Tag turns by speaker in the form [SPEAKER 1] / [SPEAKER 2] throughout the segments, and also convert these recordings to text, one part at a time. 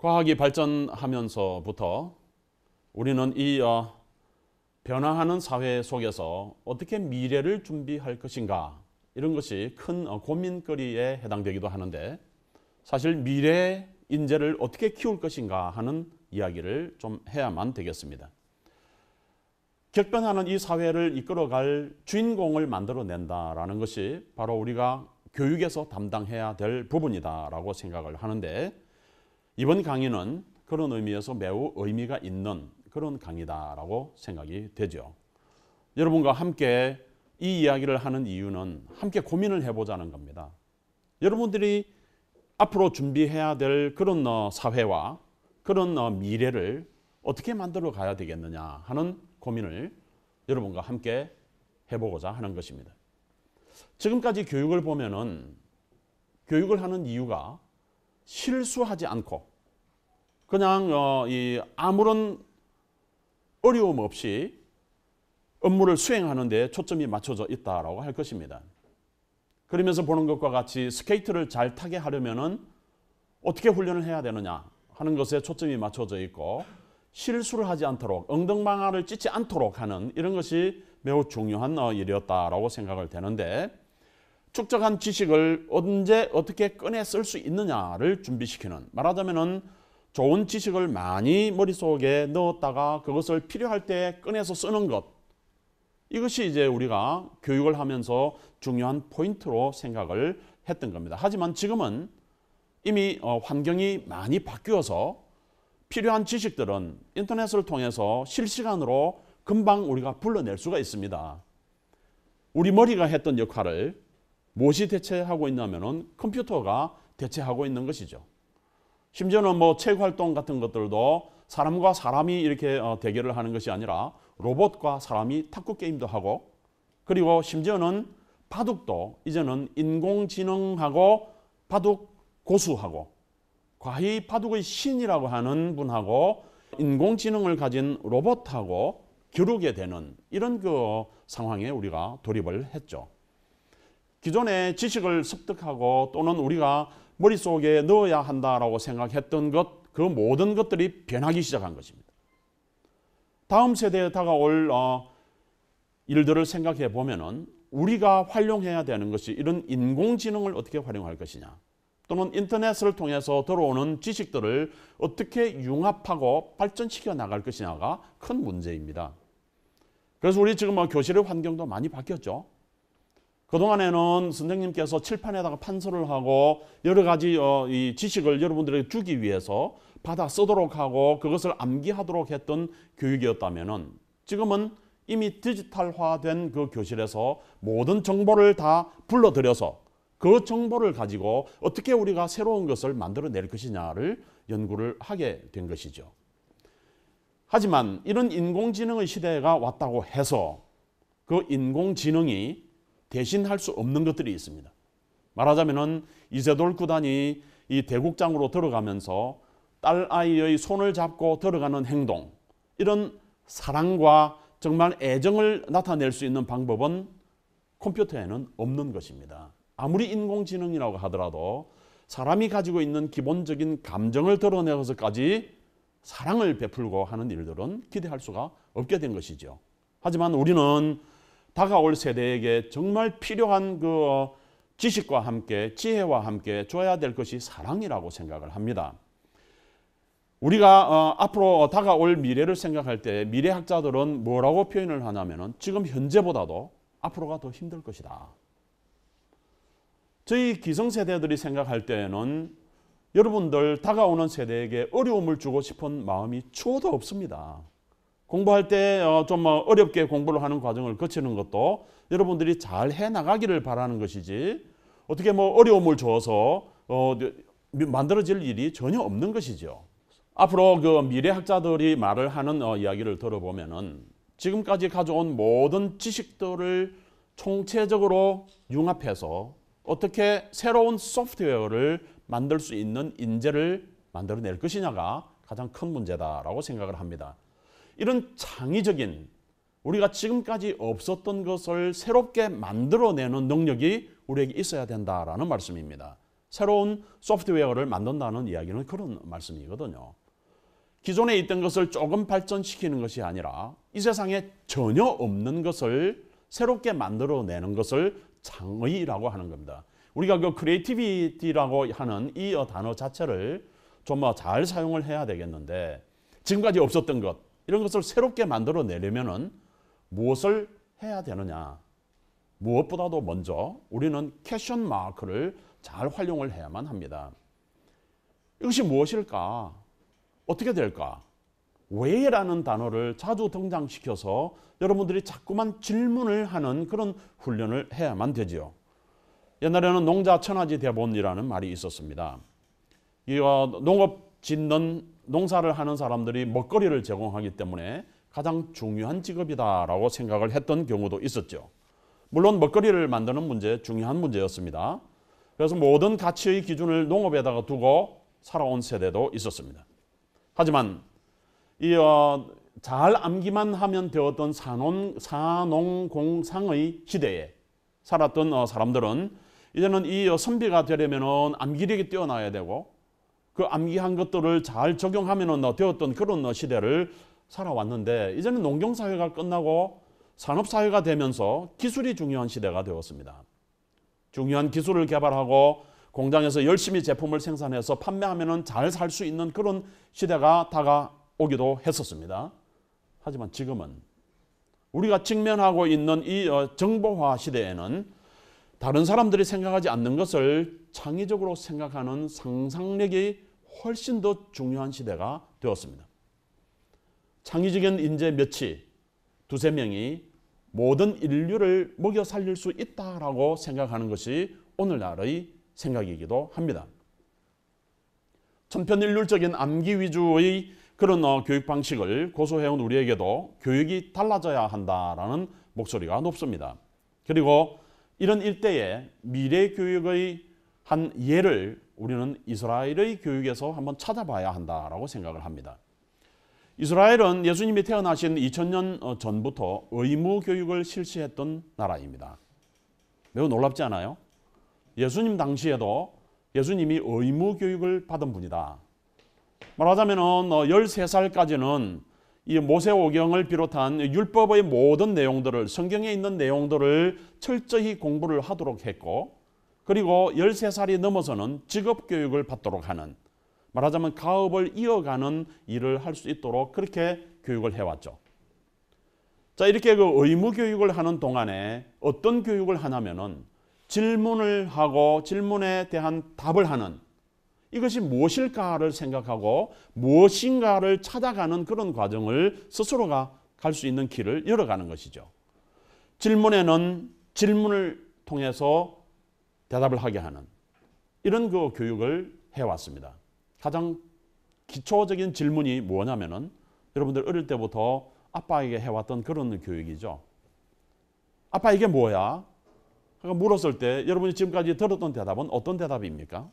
[SPEAKER 1] 과학이 발전하면서부터 우리는 이 변화하는 사회 속에서 어떻게 미래를 준비할 것인가, 이런 것이 큰 고민거리에 해당되기도 하는데, 사실 미래의 인재를 어떻게 키울 것인가 하는 이야기를 좀 해야만 되겠습니다. 격변하는 이 사회를 이끌어갈 주인공을 만들어낸다라는 것이 바로 우리가 교육에서 담당해야 될 부분이다라고 생각을 하는데, 이번 강의는 그런 의미에서 매우 의미가 있는 그런 강의다라고 생각이 되죠. 여러분과 함께 이 이야기를 하는 이유는 함께 고민을 해보자는 겁니다. 여러분들이 앞으로 준비해야 될 그런 사회와 그런 미래를 어떻게 만들어 가야 되겠느냐 하는 고민을 여러분과 함께 해보고자 하는 것입니다. 지금까지 교육을 보면은 교육을 하는 이유가 실수하지 않고 그냥 아무런 어려움 없이 업무를 수행하는 데 초점이 맞춰져 있다라고 할 것입니다. 그러면서 보는 것과 같이 스케이트를 잘 타게 하려면은 어떻게 훈련을 해야 되느냐 하는 것에 초점이 맞춰져 있고, 실수를 하지 않도록 엉덩방아를 찢지 않도록 하는 이런 것이 매우 중요한 일이었다라고 생각을 되는데, 축적한 지식을 언제 어떻게 꺼내 쓸 수 있느냐를 준비시키는, 말하자면은 좋은 지식을 많이 머릿속에 넣었다가 그것을 필요할 때 꺼내서 쓰는 것, 이것이 이제 우리가 교육을 하면서 중요한 포인트로 생각을 했던 겁니다. 하지만 지금은 이미 환경이 많이 바뀌어서 필요한 지식들은 인터넷을 통해서 실시간으로 금방 우리가 불러낼 수가 있습니다. 우리 머리가 했던 역할을 무엇이 대체하고 있냐면은 컴퓨터가 대체하고 있는 것이죠. 심지어는 책 활동 같은 것들도 사람과 사람이 이렇게 대결을 하는 것이 아니라 로봇과 사람이 탁구 게임도 하고, 그리고 심지어는 바둑도 이제는 인공지능하고 바둑 고수하고 과히 바둑의 신이라고 하는 분하고 인공지능을 가진 로봇하고 겨루게 되는 이런 상황에 우리가 돌입을 했죠. 기존의 지식을 습득하고 또는 우리가 머릿속에 넣어야 한다라고 생각했던 것, 그 모든 것들이 변하기 시작한 것입니다. 다음 세대에 다가올 일들을 생각해 보면은 우리가 활용해야 되는 것이 이런 인공지능을 어떻게 활용할 것이냐, 또는 인터넷을 통해서 들어오는 지식들을 어떻게 융합하고 발전시켜 나갈 것이냐가 큰 문제입니다. 그래서 우리 지금 교실의 환경도 많이 바뀌었죠. 그동안에는 선생님께서 칠판에다가 판서를 하고 여러 가지 이 지식을 여러분들에게 주기 위해서 받아 쓰도록 하고 그것을 암기하도록 했던 교육이었다면은, 지금은 이미 디지털화된 그 교실에서 모든 정보를 다 불러들여서 그 정보를 가지고 어떻게 우리가 새로운 것을 만들어낼 것이냐를 연구를 하게 된 것이죠. 하지만 이런 인공지능의 시대가 왔다고 해서 그 인공지능이 대신할 수 없는 것들이 있습니다. 말하자면은 이세돌 구단이 이 대국장으로 들어가면서 딸아이의 손을 잡고 들어가는 행동, 이런 사랑과 정말 애정을 나타낼 수 있는 방법은 컴퓨터에는 없는 것입니다. 아무리 인공지능이라고 하더라도 사람이 가지고 있는 기본적인 감정을 드러내서까지 사랑을 베풀고 하는 일들은 기대할 수가 없게 된 것이죠. 하지만 우리는 다가올 세대에게 정말 필요한 그 지식과 함께 지혜와 함께 줘야 될 것이 사랑이라고 생각을 합니다. 우리가 앞으로 다가올 미래를 생각할 때 미래학자들은 뭐라고 표현을 하냐면은 지금 현재보다도 앞으로가 더 힘들 것이다. 저희 기성세대들이 생각할 때에는 여러분들 다가오는 세대에게 어려움을 주고 싶은 마음이 추호도 없습니다. 공부할 때 좀 어렵게 공부를 하는 과정을 거치는 것도 여러분들이 잘 해나가기를 바라는 것이지, 어떻게 어려움을 줘서 만들어질 일이 전혀 없는 것이죠. 앞으로 그 미래학자들이 말을 하는 이야기를 들어보면은 지금까지 가져온 모든 지식들을 총체적으로 융합해서 어떻게 새로운 소프트웨어를 만들 수 있는 인재를 만들어낼 것이냐가 가장 큰 문제다라고 생각을 합니다. 이런 창의적인, 우리가 지금까지 없었던 것을 새롭게 만들어내는 능력이 우리에게 있어야 된다라는 말씀입니다. 새로운 소프트웨어를 만든다는 이야기는 그런 말씀이거든요. 기존에 있던 것을 조금 발전시키는 것이 아니라 이 세상에 전혀 없는 것을 새롭게 만들어내는 것을 창의라고 하는 겁니다. 우리가 그 크리에이티비티라고 하는 이 단어 자체를 좀 잘 사용을 해야 되겠는데, 지금까지 없었던 것, 이런 것을 새롭게 만들어내려면은 무엇을 해야 되느냐? 무엇보다도 먼저 우리는 퀘스천 마크를 잘 활용을 해야만 합니다. 이것이 무엇일까? 어떻게 될까? 왜라는 단어를 자주 등장시켜서 여러분들이 자꾸만 질문을 하는 그런 훈련을 해야만 되지요. 옛날에는 농자 천하지 대본이라는 말이 있었습니다. 이 농업 짓는 농사를 하는 사람들이 먹거리를 제공하기 때문에 가장 중요한 직업이다라고 생각을 했던 경우도 있었죠. 물론 먹거리를 만드는 문제 중요한 문제였습니다. 그래서 모든 가치의 기준을 농업에다가 두고 살아온 세대도 있었습니다. 하지만 잘 암기만 하면 되었던 산농공상의 시대에 살았던 사람들은 이제는 이 선비가 되려면 암기력이 뛰어나야 되고 그 암기한 것들을 잘 적용하면 되었던 그런 시대를 살아왔는데, 이제는 농경사회가 끝나고 산업사회가 되면서 기술이 중요한 시대가 되었습니다. 중요한 기술을 개발하고 공장에서 열심히 제품을 생산해서 판매하면 잘 살 수 있는 그런 시대가 다가오기도 했었습니다. 하지만 지금은 우리가 직면하고 있는 이 정보화 시대에는 다른 사람들이 생각하지 않는 것을 창의적으로 생각하는 상상력이 훨씬 더 중요한 시대가 되었습니다. 창의적인 인재 몇이 두세 명이 모든 인류를 먹여 살릴 수 있다라고 생각하는 것이 오늘날의 생각이기도 합니다. 천편일률적인 암기 위주의 그런 교육 방식을 고수해온 우리에게도 교육이 달라져야 한다라는 목소리가 높습니다. 그리고 이런 일대에 미래 교육의 한 예를 우리는 이스라엘의 교육에서 한번 찾아봐야 한다라고 생각을 합니다. 이스라엘은 예수님이 태어나신 2000년 전부터 의무 교육을 실시했던 나라입니다. 매우 놀랍지 않아요? 예수님 당시에도 예수님이 의무 교육을 받은 분이다. 말하자면 13살까지는 이 모세오경을 비롯한 율법의 모든 내용들을, 성경에 있는 내용들을 철저히 공부를 하도록 했고, 그리고 13살이 넘어서는 직업교육을 받도록 하는, 말하자면 가업을 이어가는 일을 할 수 있도록 그렇게 교육을 해왔죠. 자, 이렇게 그 의무교육을 하는 동안에 어떤 교육을 하냐면은 질문을 하고 질문에 대한 답을 하는, 이것이 무엇일까를 생각하고 무엇인가를 찾아가는 그런 과정을 스스로가 갈 수 있는 길을 열어가는 것이죠. 질문에는 질문을 통해서 대답을 하게 하는 이런 그 교육을 해왔습니다. 가장 기초적인 질문이 뭐냐면은 여러분들 어릴 때부터 아빠에게 해왔던 그런 교육이죠. 아빠 이게 뭐야? 그러니까 물었을 때 여러분이 지금까지 들었던 대답은 어떤 대답입니까?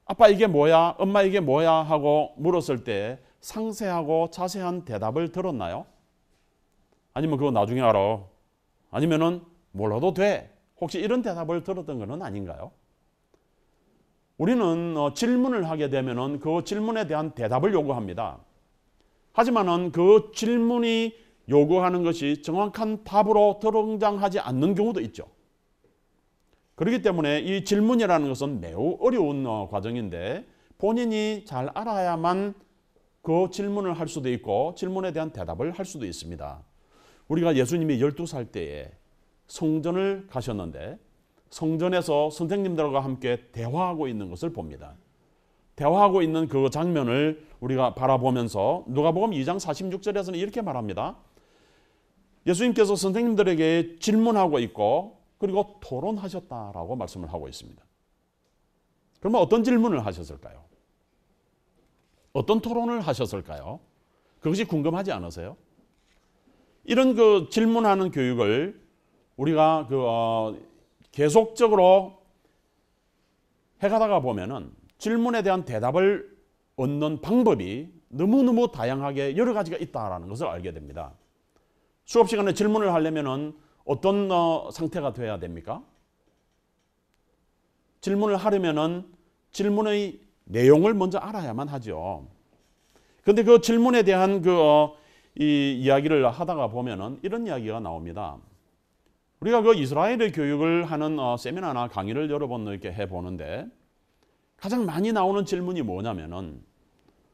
[SPEAKER 1] 아빠 이게 뭐야? 엄마 이게 뭐야? 하고 물었을 때 상세하고 자세한 대답을 들었나요? 아니면 그거 나중에 알아? 아니면은 몰라도 돼? 혹시 이런 대답을 들었던 것은 아닌가요? 우리는 질문을 하게 되면은 그 질문에 대한 대답을 요구합니다. 하지만은 그 질문이 요구하는 것이 정확한 답으로 등장하지 않는 경우도 있죠. 그렇기 때문에 이 질문이라는 것은 매우 어려운 과정인데 본인이 잘 알아야만 그 질문을 할 수도 있고 질문에 대한 대답을 할 수도 있습니다. 우리가 예수님이 12살 때에 성전을 가셨는데 성전에서 선생님들과 함께 대화하고 있는 것을 봅니다. 대화하고 있는 그 장면을 우리가 바라보면서 누가복음 2장 46절에서는 이렇게 말합니다. 예수님께서 선생님들에게 질문하고 있고 그리고 토론하셨다라고 말씀을 하고 있습니다. 그러면 어떤 질문을 하셨을까요? 어떤 토론을 하셨을까요? 그것이 궁금하지 않으세요? 이런 그 질문하는 교육을 우리가 계속적으로 해가다가 보면은 질문에 대한 대답을 얻는 방법이 너무너무 다양하게 여러 가지가 있다는 것을 알게 됩니다. 수업 시간에 질문을 하려면은 어떤 상태가 돼야 됩니까? 질문을 하려면은 질문의 내용을 먼저 알아야만 하죠. 근데 그 질문에 대한 이 이야기를 하다가 보면은 이런 이야기가 나옵니다. 우리가 그 이스라엘의 교육을 하는 세미나나 강의를 여러 번 이렇게 해보는데 가장 많이 나오는 질문이 뭐냐면은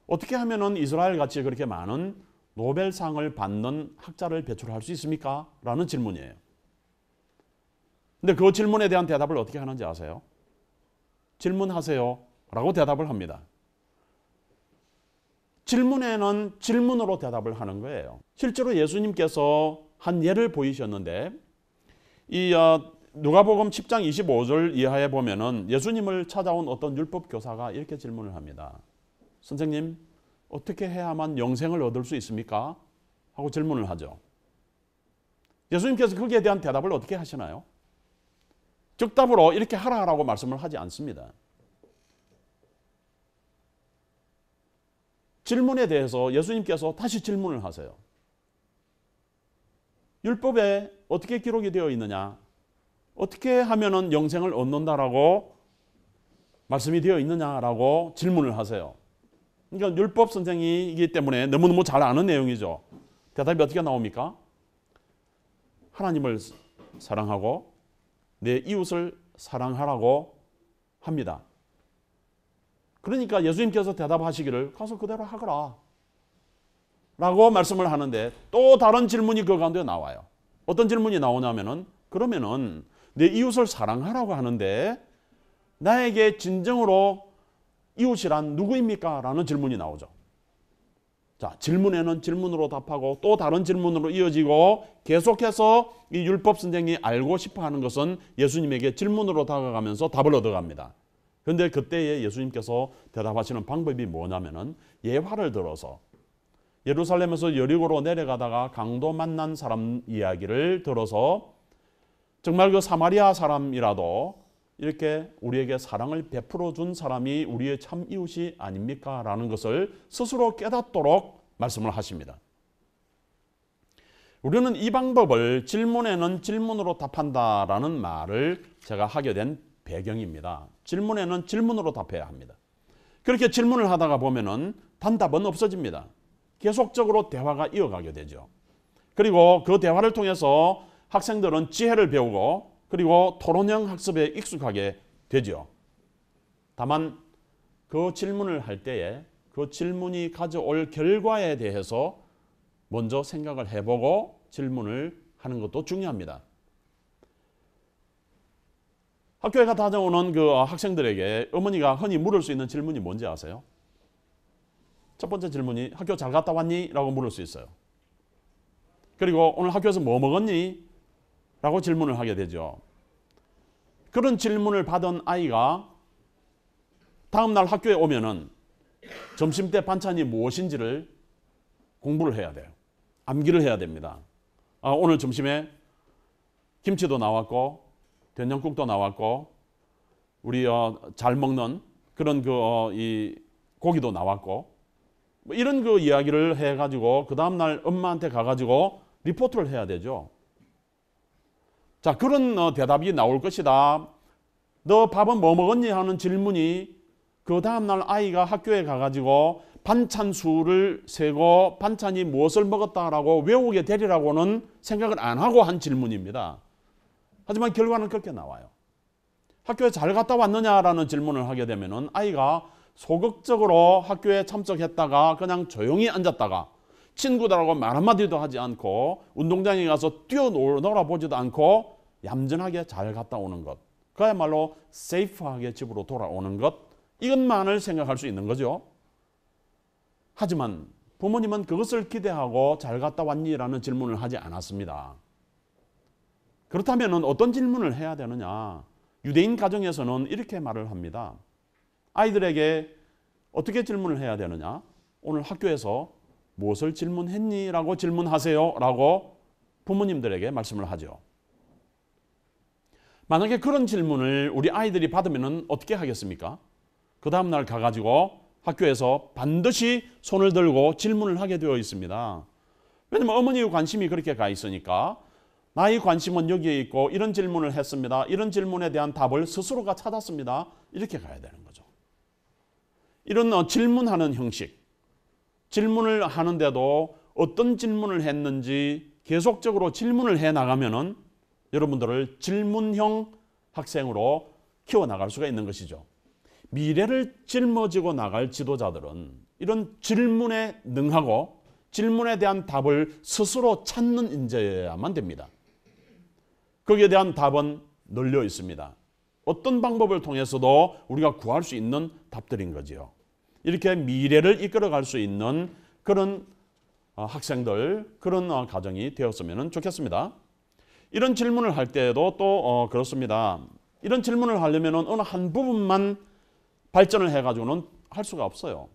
[SPEAKER 1] 어떻게 하면은 이스라엘 같이 그렇게 많은 노벨상을 받는 학자를 배출할 수 있습니까? 라는 질문이에요. 근데 그 질문에 대한 대답을 어떻게 하는지 아세요? 질문하세요 라고 대답을 합니다. 질문에는 질문으로 대답을 하는 거예요. 실제로 예수님께서 한 예를 보이셨는데 이 누가복음 10장 25절 이하에 보면은 예수님을 찾아온 어떤 율법 교사가 이렇게 질문을 합니다. 선생님, 어떻게 해야만 영생을 얻을 수 있습니까? 하고 질문을 하죠. 예수님께서 거기에 대한 대답을 어떻게 하시나요? 즉답으로 이렇게 하라고 말씀을 하지 않습니다. 질문에 대해서 예수님께서 다시 질문을 하세요. 율법에 어떻게 기록이 되어 있느냐? 어떻게 하면은 영생을 얻는다라고 말씀이 되어 있느냐라고 질문을 하세요. 그러니까 율법 선생이기 때문에 너무너무 잘 아는 내용이죠. 대답이 어떻게 나옵니까? 하나님을 사랑하고 내 이웃을 사랑하라고 합니다. 그러니까 예수님께서 대답하시기를 가서 그대로 하거라 라고 말씀을 하는데 또 다른 질문이 그 가운데 나와요. 어떤 질문이 나오냐면은 그러면은 내 이웃을 사랑하라고 하는데 나에게 진정으로 이웃이란 누구입니까? 라는 질문이 나오죠. 자, 질문에는 질문으로 답하고 또 다른 질문으로 이어지고 계속해서 이 율법 선생이 알고 싶어 하는 것은 예수님에게 질문으로 다가가면서 답을 얻어갑니다. 그런데 그때에 예수님께서 대답하시는 방법이 뭐냐면은 예화를 들어서 예루살렘에서 여리고로 내려가다가 강도 만난 사람 이야기를 들어서 정말 그 사마리아 사람이라도 이렇게 우리에게 사랑을 베풀어 준 사람이 우리의 참 이웃이 아닙니까? 라는 것을 스스로 깨닫도록 말씀을 하십니다. 우리는 이 방법을 질문에는 질문으로 답한다라는 말을 제가 하게 된 배경입니다. 질문에는 질문으로 답해야 합니다. 그렇게 질문을 하다가 보면은 단답은 없어집니다. 계속적으로 대화가 이어가게 되죠. 그리고 그 대화를 통해서 학생들은 지혜를 배우고 그리고 토론형 학습에 익숙하게 되죠. 다만 그 질문을 할 때에 그 질문이 가져올 결과에 대해서 먼저 생각을 해보고 질문을 하는 것도 중요합니다. 학교에 다녀오는 그 학생들에게 어머니가 흔히 물을 수 있는 질문이 뭔지 아세요? 첫 번째 질문이 학교 잘 갔다 왔니? 라고 물을 수 있어요. 그리고 오늘 학교에서 뭐 먹었니? 라고 질문을 하게 되죠. 그런 질문을 받은 아이가 다음날 학교에 오면은 점심때 반찬이 무엇인지를 공부를 해야 돼요. 암기를 해야 됩니다. 오늘 점심에 김치도 나왔고 된장국도 나왔고 우리 잘 먹는 그런 이 고기도 나왔고 뭐 이런 그 이야기를 해가지고 그 다음날 엄마한테 가가지고 리포트를 해야 되죠. 자, 그런 대답이 나올 것이다. 너 밥은 뭐 먹었니? 하는 질문이 그 다음날 아이가 학교에 가가지고 반찬 수를 세고 반찬이 무엇을 먹었다라고 외우게 되리라고는 생각을 안 하고 한 질문입니다. 하지만 결과는 그렇게 나와요. 학교에 잘 갔다 왔느냐라는 질문을 하게 되면은 아이가 소극적으로 학교에 참석했다가 그냥 조용히 앉았다가 친구들하고 말 한마디도 하지 않고 운동장에 가서 뛰어놀아보지도 않고 얌전하게 잘 갔다 오는 것. 그야말로 세이프하게 집으로 돌아오는 것. 이것만을 생각할 수 있는 거죠. 하지만 부모님은 그것을 기대하고 잘 갔다 왔니? 라는 질문을 하지 않았습니다. 그렇다면 어떤 질문을 해야 되느냐? 유대인 가정에서는 이렇게 말을 합니다. 아이들에게 어떻게 질문을 해야 되느냐? 오늘 학교에서 무엇을 질문했니? 라고 질문하세요. 라고 부모님들에게 말씀을 하죠. 만약에 그런 질문을 우리 아이들이 받으면 어떻게 하겠습니까? 그 다음날 가가지고 학교에서 반드시 손을 들고 질문을 하게 되어 있습니다. 왜냐하면 어머니의 관심이 그렇게 가 있으니까 나의 관심은 여기에 있고 이런 질문을 했습니다. 이런 질문에 대한 답을 스스로가 찾았습니다. 이렇게 가야 되는 거죠. 이런 질문하는 형식, 질문을 하는데도 어떤 질문을 했는지 계속적으로 질문을 해 나가면은 여러분들을 질문형 학생으로 키워나갈 수가 있는 것이죠. 미래를 짊어지고 나갈 지도자들은 이런 질문에 능하고 질문에 대한 답을 스스로 찾는 인재여야만 됩니다. 거기에 대한 답은 널려 있습니다. 어떤 방법을 통해서도 우리가 구할 수 있는 답들인 거지요. 이렇게 미래를 이끌어갈 수 있는 그런 학생들, 그런 가정이 되었으면 좋겠습니다. 이런 질문을 할 때에도 또 그렇습니다. 이런 질문을 하려면 어느 한 부분만 발전을 해가지고는 할 수가 없어요.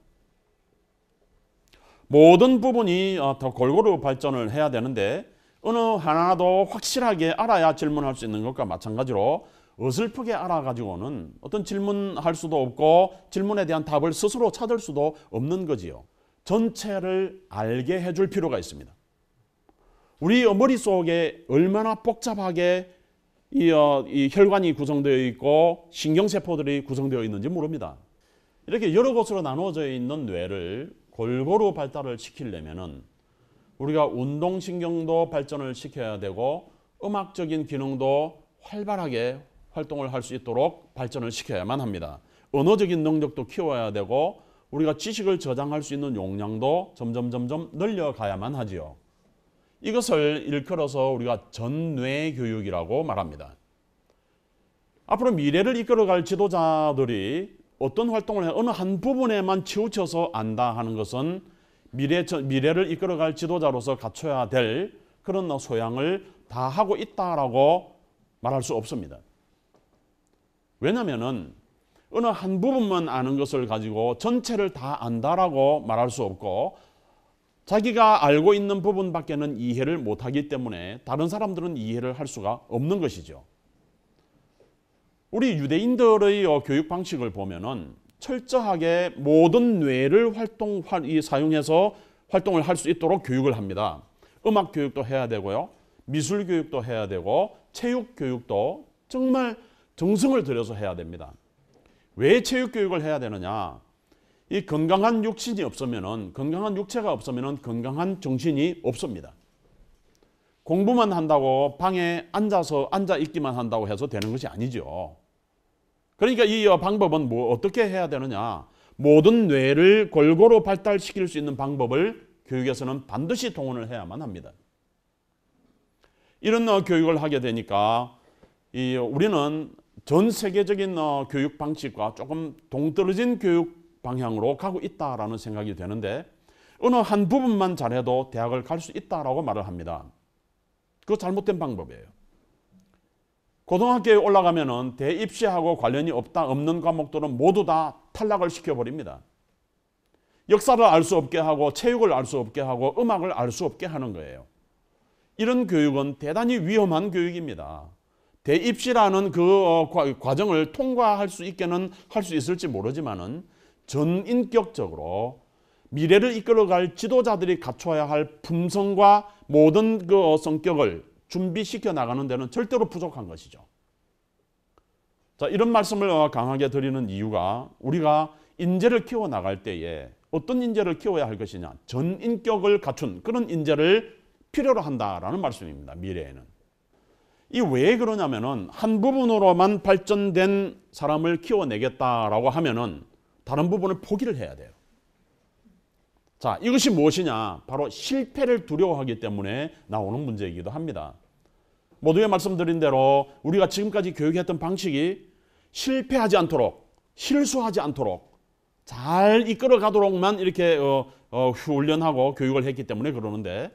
[SPEAKER 1] 모든 부분이 더 골고루 발전을 해야 되는데 어느 하나도 확실하게 알아야 질문할 수 있는 것과 마찬가지로 어설프게 알아가지고는 어떤 질문할 수도 없고 질문에 대한 답을 스스로 찾을 수도 없는 거지요. 전체를 알게 해줄 필요가 있습니다. 우리 머릿속에 얼마나 복잡하게 이 혈관이 구성되어 있고 신경세포들이 구성되어 있는지 모릅니다. 이렇게 여러 곳으로 나누어져 있는 뇌를 골고루 발달을 시키려면은 우리가 운동신경도 발전을 시켜야 되고 음악적인 기능도 활발하게 활동을 할 수 있도록 발전을 시켜야만 합니다. 언어적인 능력도 키워야 되고 우리가 지식을 저장할 수 있는 용량도 점점 늘려가야만 하지요. 이것을 일컬어서 우리가 전뇌 교육이라고 말합니다. 앞으로 미래를 이끌어갈 지도자들이 어떤 활동을 해 어느 한 부분에만 치우쳐서 안다 하는 것은 미래를 이끌어갈 지도자로서 갖춰야 될 그런 소양을 다 하고 있다라고 말할 수 없습니다. 왜냐하면 어느 한 부분만 아는 것을 가지고 전체를 다 안다라고 말할 수 없고 자기가 알고 있는 부분밖에는 이해를 못하기 때문에 다른 사람들은 이해를 할 수가 없는 것이죠. 우리 유대인들의 교육 방식을 보면은 철저하게 모든 뇌를 사용해서 활동을 할 수 있도록 교육을 합니다. 음악 교육도 해야 되고요. 미술 교육도 해야 되고 체육 교육도 정말 정성을 들여서 해야 됩니다. 왜 체육 교육을 해야 되느냐? 이 건강한 육신이 없으면은 건강한 육체가 없으면은 건강한 정신이 없습니다. 공부만 한다고 방에 앉아 있기만 한다고 해서 되는 것이 아니죠. 그러니까 이 방법은 어떻게 해야 되느냐? 모든 뇌를 골고루 발달시킬 수 있는 방법을 교육에서는 반드시 동원을 해야만 합니다. 이런 교육을 하게 되니까 우리는 전 세계적인 교육 방식과 조금 동떨어진 교육 방향으로 가고 있다라는 생각이 되는데 어느 한 부분만 잘해도 대학을 갈 수 있다라고 말을 합니다. 그거 잘못된 방법이에요. 고등학교에 올라가면은 대입시하고 관련이 없는 과목들은 모두 다 탈락을 시켜버립니다. 역사를 알 수 없게 하고 체육을 알 수 없게 하고 음악을 알 수 없게 하는 거예요. 이런 교육은 대단히 위험한 교육입니다. 대입시라는 그 과정을 통과할 수 있게는 할 수 있을지 모르지만은 전인격적으로 미래를 이끌어갈 지도자들이 갖춰야 할 품성과 모든 그 성격을 준비시켜 나가는 데는 절대로 부족한 것이죠. 자, 이런 말씀을 강하게 드리는 이유가 우리가 인재를 키워 나갈 때에 어떤 인재를 키워야 할 것이냐, 전인격을 갖춘 그런 인재를 필요로 한다라는 말씀입니다. 미래에는. 이 왜 그러냐면은 한 부분으로만 발전된 사람을 키워내겠다라고 하면은 다른 부분을 포기를 해야 돼요. 자, 이것이 무엇이냐? 바로 실패를 두려워하기 때문에 나오는 문제이기도 합니다. 모두에 말씀드린 대로 우리가 지금까지 교육했던 방식이 실패하지 않도록, 실수하지 않도록 잘 이끌어 가도록만 이렇게 훈련하고 교육을 했기 때문에 그러는데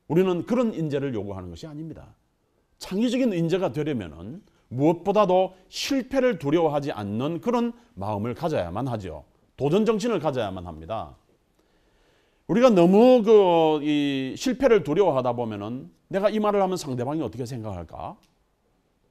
[SPEAKER 1] 우리는 그런 인재를 요구하는 것이 아닙니다. 창의적인 인재가 되려면은 무엇보다도 실패를 두려워하지 않는 그런 마음을 가져야만 하죠. 도전 정신을 가져야만 합니다. 우리가 너무 이 실패를 두려워하다 보면은 내가 이 말을 하면 상대방이 어떻게 생각할까?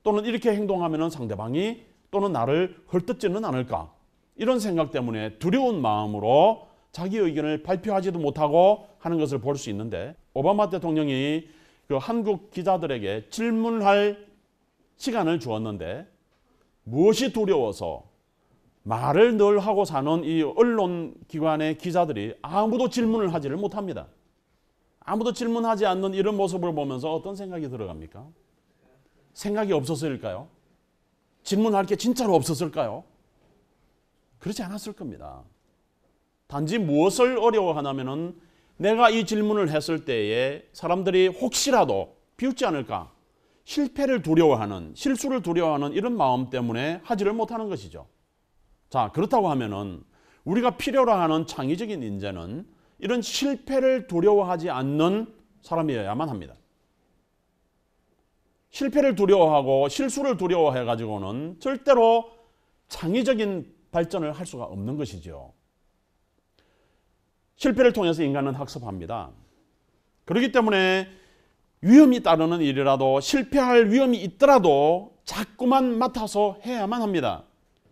[SPEAKER 1] 또는 이렇게 행동하면은 상대방이 또는 나를 헐뜯지는 않을까? 이런 생각 때문에 두려운 마음으로 자기 의견을 발표하지도 못하고 하는 것을 볼 수 있는데 오바마 대통령이 그 한국 기자들에게 질문할 시간을 주었는데 무엇이 두려워서 말을 늘 하고 사는 이 언론기관의 기자들이 아무도 질문을 하지를 못합니다. 아무도 질문하지 않는 이런 모습을 보면서 어떤 생각이 들어갑니까? 생각이 없었을까요? 질문할 게 진짜로 없었을까요? 그렇지 않았을 겁니다. 단지 무엇을 어려워하냐면은 내가 이 질문을 했을 때에 사람들이 혹시라도 비웃지 않을까, 실패를 두려워하는, 실수를 두려워하는 이런 마음 때문에 하지를 못하는 것이죠. 자, 그렇다고 하면은 우리가 필요로 하는 창의적인 인재는 이런 실패를 두려워하지 않는 사람이어야만 합니다. 실패를 두려워하고 실수를 두려워해 가지고는 절대로 창의적인 발전을 할 수가 없는 것이죠. 실패를 통해서 인간은 학습합니다. 그렇기 때문에 위험이 따르는 일이라도 실패할 위험이 있더라도 자꾸만 맡아서 해야만 합니다.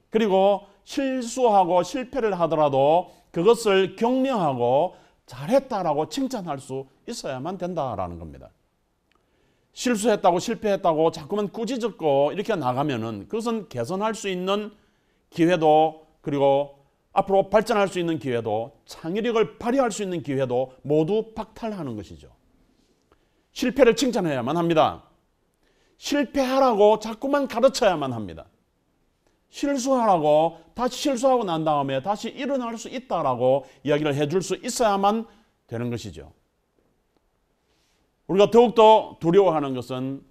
[SPEAKER 1] 그리고 실수하고 실패를 하더라도 그것을 격려하고 잘했다라고 칭찬할 수 있어야만 된다라는 겁니다. 실수했다고 실패했다고 자꾸만 꾸짖고 이렇게 나가면은 그것은 개선할 수 있는 기회도, 그리고 앞으로 발전할 수 있는 기회도, 창의력을 발휘할 수 있는 기회도 모두 박탈하는 것이죠. 실패를 칭찬해야만 합니다. 실패하라고 자꾸만 가르쳐야만 합니다. 실수하라고, 다시 실수하고 난 다음에 다시 일어날 수 있다라고 이야기를 해줄 수 있어야만 되는 것이죠. 우리가 더욱더 두려워하는 것은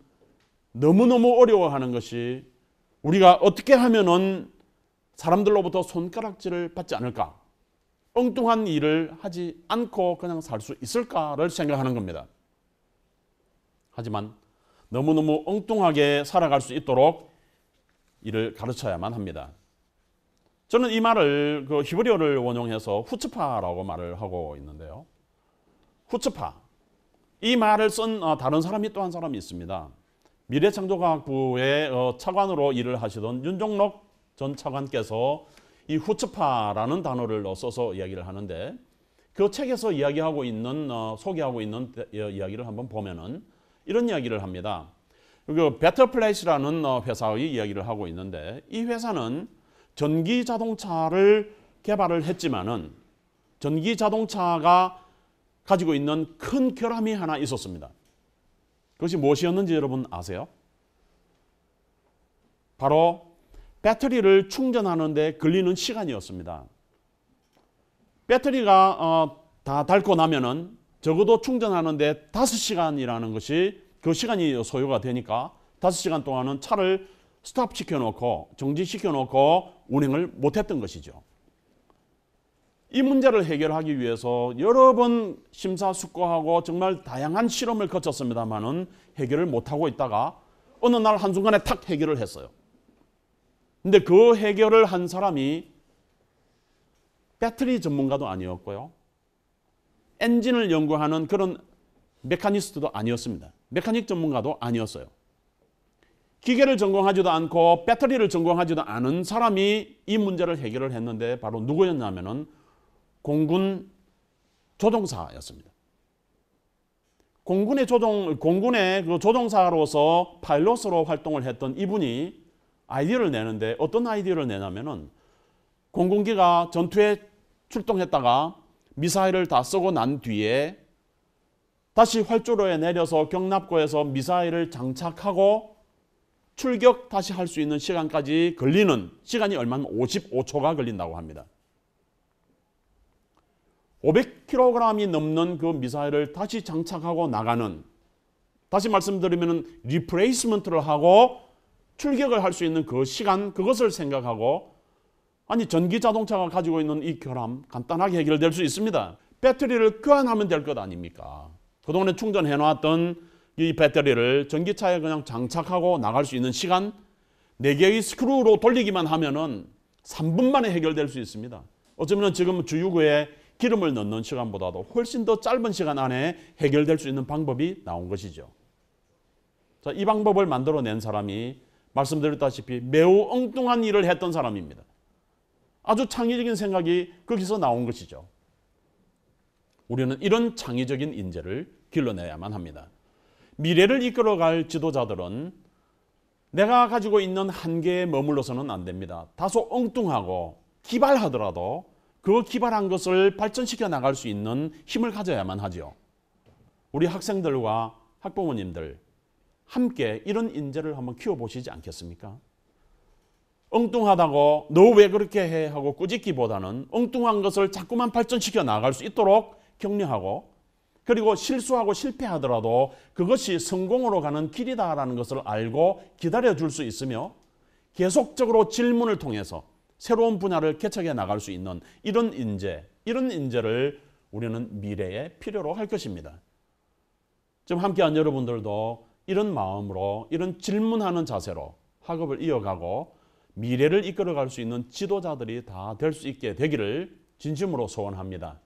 [SPEAKER 1] 너무너무 어려워하는 것이 우리가 어떻게 하면은 사람들로부터 손가락질을 받지 않을까, 엉뚱한 일을 하지 않고 그냥 살 수 있을까를 생각하는 겁니다. 하지만 너무너무 엉뚱하게 살아갈 수 있도록 이를 가르쳐야만 합니다. 저는 이 말을 그 히브리어를 원용해서 후츠파라고 말을 하고 있는데요. 후츠파, 이 말을 쓴 다른 사람이 또 한 사람이 있습니다. 미래창조과학부의 차관으로 일을 하시던 윤종록 전 차관께서 이 후츠파라는 단어를 써서 이야기를 하는데, 그 책에서 이야기하고 있는 소개하고 있는 이야기를 한번 보면은 이런 이야기를 합니다. 그 베터플레이스라는 회사의 이야기를 하고 있는데, 이 회사는 전기 자동차를 개발을 했지만은 전기 자동차가 가지고 있는 큰 결함이 하나 있었습니다. 그것이 무엇이었는지 여러분 아세요? 바로 배터리를 충전하는데 걸리는 시간이었습니다. 배터리가 다 닳고 나면은 적어도 충전하는데 5시간이라는 것이 그 시간이 소요가 되니까 5시간 동안은 차를 스탑시켜 놓고 정지시켜 놓고 운행을 못했던 것이죠. 이 문제를 해결하기 위해서 여러 번 심사숙고하고 정말 다양한 실험을 거쳤습니다만은 해결을 못하고 있다가 어느 날 한순간에 탁 해결을 했어요. 근데 그 해결을 한 사람이 배터리 전문가도 아니었고요, 엔진을 연구하는 그런 메카니스트도 아니었습니다. 메카닉 전문가도 아니었어요. 기계를 전공하지도 않고 배터리를 전공하지도 않은 사람이 이 문제를 해결을 했는데 바로 누구였냐면은 공군 조종사였습니다. 공군의 그 조종사로서 파일럿으로 활동을 했던 이분이 아이디어를 내는데, 어떤 아이디어를 내냐면은 공군기가 전투에 출동했다가 미사일을 다 쏘고 난 뒤에 다시 활주로에 내려서 경납고에서 미사일을 장착하고 출격 다시 할 수 있는 시간까지 걸리는 시간이 얼마면 55초가 걸린다고 합니다. 500kg이 넘는 그 미사일을 다시 장착하고 나가는, 다시 말씀드리면 리플레이스먼트를 하고 출격을 할 수 있는 그 시간, 그것을 생각하고, 아니 전기 자동차가 가지고 있는 이 결함 간단하게 해결될 수 있습니다. 배터리를 교환하면 될 것 아닙니까? 그동안에 충전해 놨던 이 배터리를 전기차에 그냥 장착하고 나갈 수 있는 시간, 4개의 스크루로 돌리기만 하면은 3분 만에 해결될 수 있습니다. 어쩌면 지금 주유구에 기름을 넣는 시간보다도 훨씬 더 짧은 시간 안에 해결될 수 있는 방법이 나온 것이죠. 자, 이 방법을 만들어낸 사람이 말씀드렸다시피 매우 엉뚱한 일을 했던 사람입니다. 아주 창의적인 생각이 거기서 나온 것이죠. 우리는 이런 창의적인 인재를 길러내야만 합니다. 미래를 이끌어갈 지도자들은 내가 가지고 있는 한계에 머물러서는 안 됩니다. 다소 엉뚱하고 기발하더라도 그 기발한 것을 발전시켜 나갈 수 있는 힘을 가져야만 하죠. 우리 학생들과 학부모님들 함께 이런 인재를 한번 키워보시지 않겠습니까? 엉뚱하다고 너 왜 그렇게 해 하고 꾸짖기보다는 엉뚱한 것을 자꾸만 발전시켜 나갈 수 있도록 격려하고, 그리고 실수하고 실패하더라도 그것이 성공으로 가는 길이다라는 것을 알고 기다려줄 수 있으며 계속적으로 질문을 통해서 새로운 분야를 개척해 나갈 수 있는 이런 인재를 우리는 미래에 필요로 할 것입니다. 지금 함께한 여러분들도 이런 마음으로, 이런 질문하는 자세로 학업을 이어가고 미래를 이끌어갈 수 있는 지도자들이 다 될 수 있게 되기를 진심으로 소원합니다.